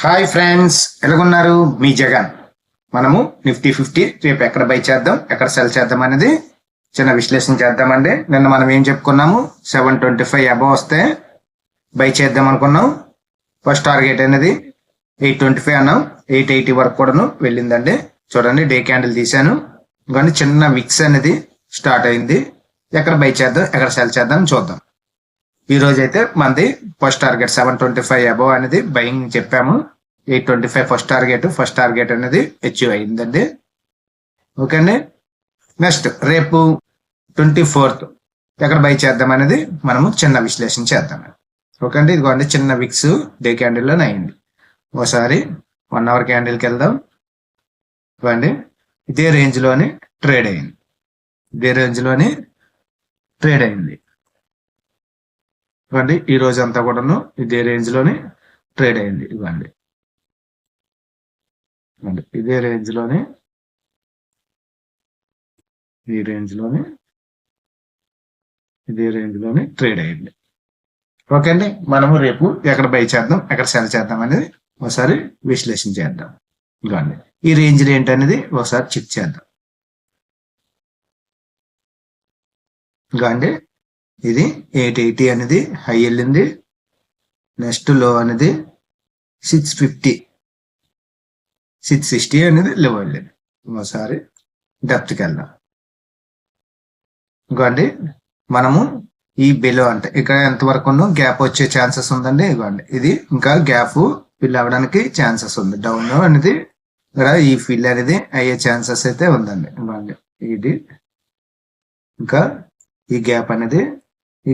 Hi friends, ఎలాగున్నారు? మీ జగన్. మనము నిఫ్టీ 50 రేపు ఎక్కడ బై చేద్దాం, ఎక్కడ సెల్ చేద్దాం అనేది చిన్న విశ్లేషణ చేద్దామండి. నిన్న మనం ఏం చెప్పుకున్నాము, 725 అబవ్ వస్తే బై చేద్దాం అనుకున్నాం. ఫస్ట్ టార్గెట్ అనేది 825 అన్నాం. 880 వరకు కూడాను వెళ్ళిందండి. చూడండి, డే క్యాండిల్ తీసాను కానీ చిన్న విక్స్ అనేది స్టార్ట్ అయింది. ఎక్కడ బై చేద్దాం, ఎక్కడ సెల్ చేద్దాం చూద్దాం. ఈ రోజు అయితే మనది ఫస్ట్ టార్గెట్ 725 అబవ్ అనేది బయింగ్ చెప్పాము. 825 ఫస్ట్ టార్గెట్ అనేది అచీవ్ అయిందండి. ఓకే అండి. నెక్స్ట్ రేపు 24th ఎక్కడ బై చేద్దాం అనేది మనము చిన్న విశ్లేషణ చేద్దాం. ఓకే అండి. ఇదిగోండి, చిన్న విక్స్ డే క్యాండిల్లోనే అయింది. ఒకసారి 1 అవర్ క్యాండిల్కి వెళ్దాం. ఇవ్వండి, ఇదే రేంజ్లోని ట్రేడ్ అయింది. ఇవ్వండి, ఈ రోజు అంతా కూడాను ఇదే రేంజ్ లోని ట్రేడ్ అయింది. ఇవ్వండి, ఇదే రేంజ్ లోని ట్రేడ్ అయింది. ఓకే అండి. మనము రేపు ఎక్కడ బై చేద్దాం, ఎక్కడ సెల్ చేద్దాం అనేది ఒకసారి విశ్లేషణ చేద్దాం. ఇవ్వండి, ఈ రేంజ్ ఏంటి అనేది ఒకసారి చెక్ చేద్దాం. ఇవ్వండి, ఇది 880 అనేది హై వెళ్ళింది. నెక్స్ట్ లో అనేది 660 అనేది లో వెళ్ళింది. ఒకసారి డెప్త్కి వెళ్దాం. ఇవ్వండి, మనము ఈ బిలో అంటే ఇక్కడ ఎంతవరకు గ్యాప్ వచ్చే ఛాన్సెస్ ఉందండి. ఇవ్వండి, ఇది ఇంకా గ్యాప్ ఫిల్ అవ్వడానికి ఛాన్సెస్ ఉంది. డౌన్ అనేది ఇక్కడ ఈ ఫిల్ అనేది అయ్యే ఛాన్సెస్ అయితే ఉందండి. ఇవ్వండి, ఇది ఇంకా ఈ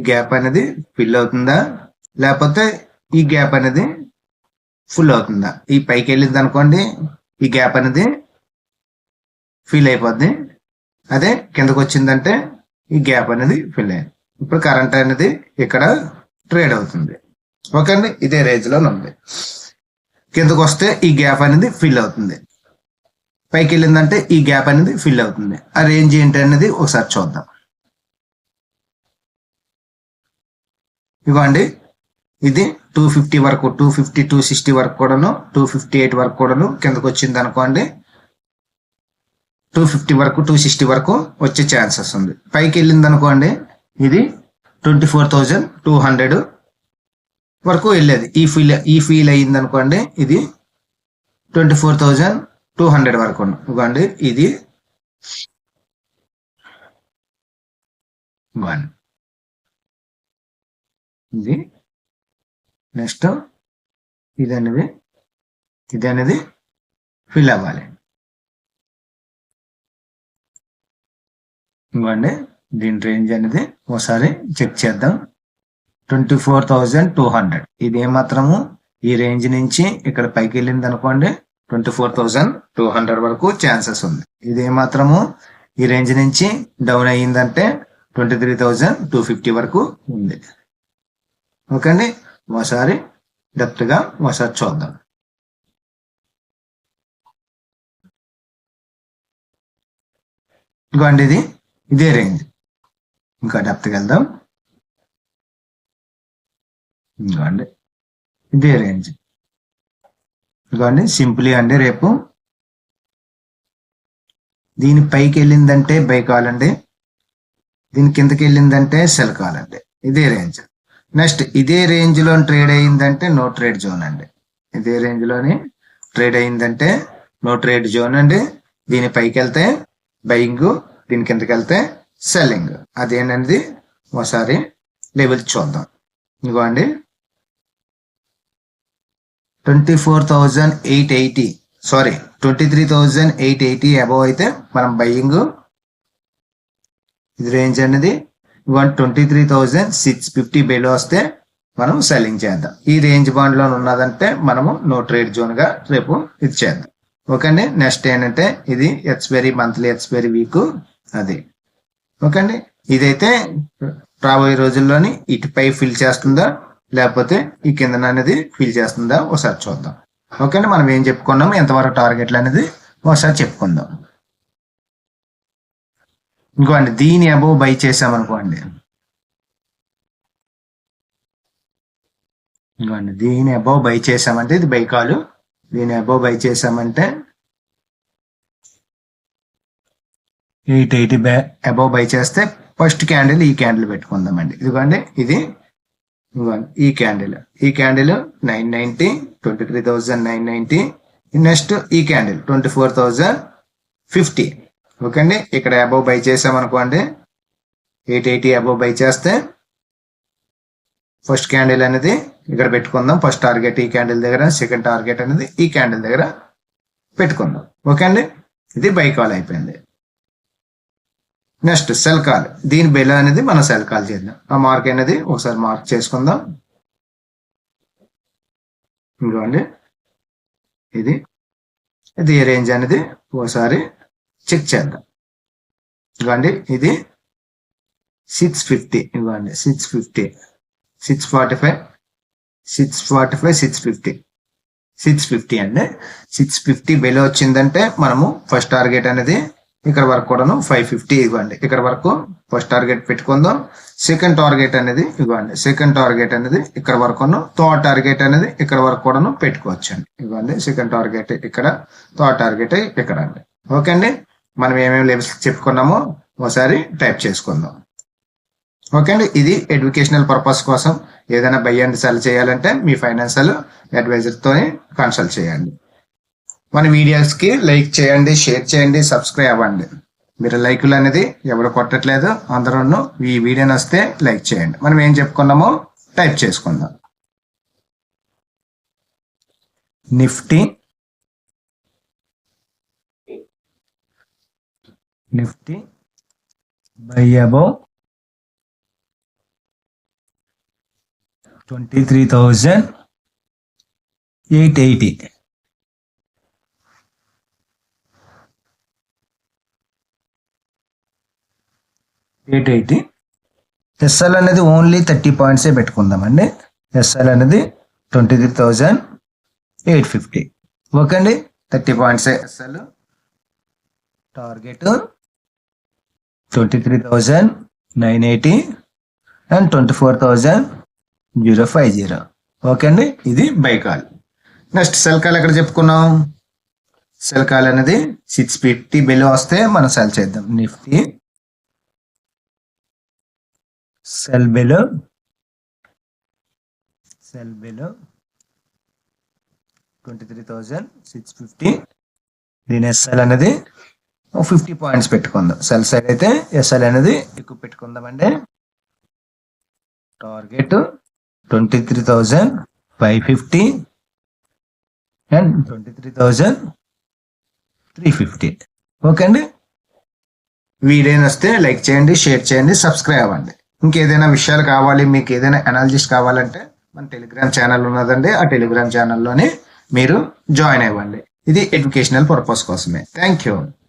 గ్యాప్ అనేది ఫిల్ అవుతుందా, లేకపోతే ఈ గ్యాప్ అనేది ఫుల్ అవుతుందా? ఈ పైకి వెళ్ళింది అనుకోండి, ఈ గ్యాప్ అనేది ఫిల్ అయిపోద్ది. అదే కిందకు వచ్చిందంటే ఈ గ్యాప్ అనేది ఫిల్ అయింది. ఇప్పుడు కరెంట్ అనేది ఇక్కడ ట్రేడ్ అవుతుంది. ఓకే అండి, ఇదే రేంజ్ లో ఉంది. కిందకు వస్తే ఈ గ్యాప్ అనేది ఫిల్ అవుతుంది. పైకి వెళ్ళిందంటే ఈ గ్యాప్ అనేది ఫిల్ అవుతుంది. ఆ రేంజ్ ఏంటి అనేది ఒకసారి చూద్దాం. ఇవ్వండి, ఇది 250 వరకు, 250 260 వరకు కూడాను, 258 వరకు కూడాను కిందకు వచ్చింది అనుకోండి. 250 వరకు 260 వరకు వచ్చే ఛాన్సెస్ ఉంది. పైకి వెళ్ళింది అనుకోండి, ఇది 24,200 వరకు వెళ్ళేది. ఈ ఫీల్ అయ్యింది అనుకోండి, ఇది 24,200 వరకు. ఇవ్వండి, ఇది 1, ఇది నెక్స్ట్ ఇది అనేది ఫిల్ అవ్వాలి. ఇవ్వండి, దీని రేంజ్ అనేది ఒకసారి చెక్ చేద్దాం. 24,200 ఇది ఏమాత్రము ఈ రేంజ్ నుంచి ఇక్కడ పైకి వెళ్ళింది అనుకోండి, 24,200 వరకు ఛాన్సెస్ ఉంది. ఇది ఏమాత్రము ఈ రేంజ్ నుంచి డౌన్ అయ్యిందంటే 23,250 వరకు ఉంది. ఓకే అండి, ఒకసారి డెప్త్ గా ఒకసారి చూద్దాం. ఇదిగోండి, ఇదే రేంజ్. ఇంకా డెప్త్కి వెళ్దాం. ఇదిగోండి, ఇదే రేంజ్. ఇదిగోండి, సింపుల్లీ అండి, రేపు దీని పైకి వెళ్ళిందంటే బై కావాలండి, దీని కిందకి వెళ్ళిందంటే సెల్ కావాలండి. ఇదే రేంజ్. నెక్స్ట్ ఇదే రేంజ్ లో ట్రేడ్ అయ్యిందంటే నో ట్రేడ్ జోన్ అండి. ఇదే రేంజ్ లోని ట్రేడ్ అయ్యిందంటే నో ట్రేడ్ జోన్ అండి. దీని పైకి వెళ్తే బయింగ్, దీని కిందకి వెళ్తే సెల్లింగ్. అదేనండి ఒకసారి లెవెల్ చూద్దాం. ఇదిగోండి, 23,880 అబవ్ అయితే మనం బయింగ్. ఇది రేంజ్ అనేది 23,650 బిలో వస్తే మనం సెల్లింగ్ చేద్దాం. ఈ రేంజ్ బాండ్ లో ఉన్నదంటే మనము నో ట్రేడ్ జోన్ గా రేపు ఇది చేద్దాం. ఓకే అండి. నెక్స్ట్ ఏంటంటే ఇది ఎక్స్పైరీ మంత్లీ, ఎక్స్పైరీ వీక్ అది. ఓకే అండి, ఇదైతే రాబోయే రోజుల్లోని ఇటుపై ఫిల్ చేస్తుందా లేకపోతే ఈ కింద అనేది ఫిల్ చేస్తుందా ఒకసారి చూద్దాం. ఓకే అండి, మనం ఏం చెప్పుకున్నాము, ఎంతవరకు టార్గెట్లు అనేది ఒకసారి చెప్పుకుందాం. ఇంకోండి, దీని అబోవ్ బై చేసామనుకోండి, ఇంకోండి దీని అబోవ్ బై చేసామంటే ఇది బై కాలు. దీని అబోవ్ బై చేసామంటే 880 అబోవ్ బై చేస్తే ఫస్ట్ క్యాండిల్ ఈ క్యాండిల్ పెట్టుకుందామండి. ఇదిగోండి ఇది ఈ క్యాండిల్ 990 23,990. నెక్స్ట్ ఈ క్యాండిల్ 24,050. ఓకే అండి, ఇక్కడ అబోవ్ బై చేసామనుకోండి 880 అబోవ్ బై చేస్తే ఫస్ట్ క్యాండిల్ అనేది ఇక్కడ పెట్టుకుందాం. ఫస్ట్ టార్గెట్ ఈ క్యాండిల్ దగ్గర, సెకండ్ టార్గెట్ అనేది ఈ క్యాండిల్ దగ్గర పెట్టుకుందాం. ఓకే అండి, ఇది బై కాల్ అయిపోయింది. నెక్స్ట్ సెల్ కాల్, దీని బెల్ అనేది మనం సెల్ కాల్ చేద్దాం. ఆ మార్క్ అనేది ఒకసారి మార్క్ చేసుకుందాం. ఇంకోండి ఇది రేంజ్ అనేది ఒకసారి చెక్ చేద్దాం. ఇవ్వండి ఇది 650, ఇవ్వండి 650, 645, 650 అండి. 650 బెల్ వచ్చిందంటే మనము ఫస్ట్ టార్గెట్ అనేది ఇక్కడ వరకు కూడాను 550 ఇవ్వండి. ఇక్కడ వరకు ఫస్ట్ టార్గెట్ పెట్టుకుందాం. సెకండ్ టార్గెట్ అనేది ఇవ్వండి, సెకండ్ టార్గెట్ అనేది ఇక్కడ వరకును, థర్డ్ టార్గెట్ అనేది ఇక్కడ వరకు కూడాను పెట్టుకోవచ్చు అండి. ఇవ్వండి సెకండ్ టార్గెట్ ఇక్కడ, థర్డ్ టార్గెట్ ఇక్కడ అండి. ఓకే అండి, మనం ఏమేమి లెవెల్స్ చెప్పుకున్నామో ఒకసారి టైప్ చేసుకుందాం. ఓకే అండి, ఇది ఎడ్యుకేషనల్ పర్పస్ కోసం. ఏదైనా బై అండ్ సెల్ చేయాలంటే మీ ఫైనాన్షియల్ అడ్వైజర్తో కన్సల్ట్ చేయండి. మన వీడియోస్కి లైక్ చేయండి, షేర్ చేయండి, సబ్స్క్రైబ్ అవ్వండి. మీరు లైకులు అనేది ఎవరు కొట్టట్లేదు, అందరూ ఈ వీడియోని వస్తే లైక్ చేయండి. మనం ఏం చెప్పుకున్నామో టైప్ చేసుకుందాం. Nifty by above 23,880. ఎస్ఎల్ అనేది ఓన్లీ 30 పాయింట్సే పెట్టుకుందామండి. ఎస్ఎల్ అనేది 23,850. ఓకే అండి, 30 పాయింట్సే ఎస్ఎల్. Target 23,980 and 24,050. ఓకే అండి, ఇది by call. Next cell call ఎక్కడ చెప్పుకున్నాం? సెల్ కాల్ అనేది 650 బిలో వస్తే మనం సెల్ చేద్దాం. Nifty cell below 23,650. దీని ఎస్ఎల్ అనేది 50 పాయింట్స్ పెట్టుకుందాం. సెల్ సైడ్ అయితే ఎస్ఎల్ అనేది ఎక్కువ పెట్టుకుందామండి. Target 23,550 and 23,350. ఓకే అండి, వీడియో వస్తే లైక్ చేయండి, షేర్ చేయండి, సబ్స్క్రైబ్ అవ్వండి. ఇంకేదైనా విషయాలు కావాలి, మీకు ఏదైనా అనాలిసిస్ కావాలంటే మన టెలిగ్రామ్ ఛానల్ ఉన్నదండి. ఆ టెలిగ్రామ్ ఛానల్లోనే మీరు జాయిన్ అవ్వండి. ఇది ఎడ్యుకేషనల్ పర్పస్ కోసమే. Thank you.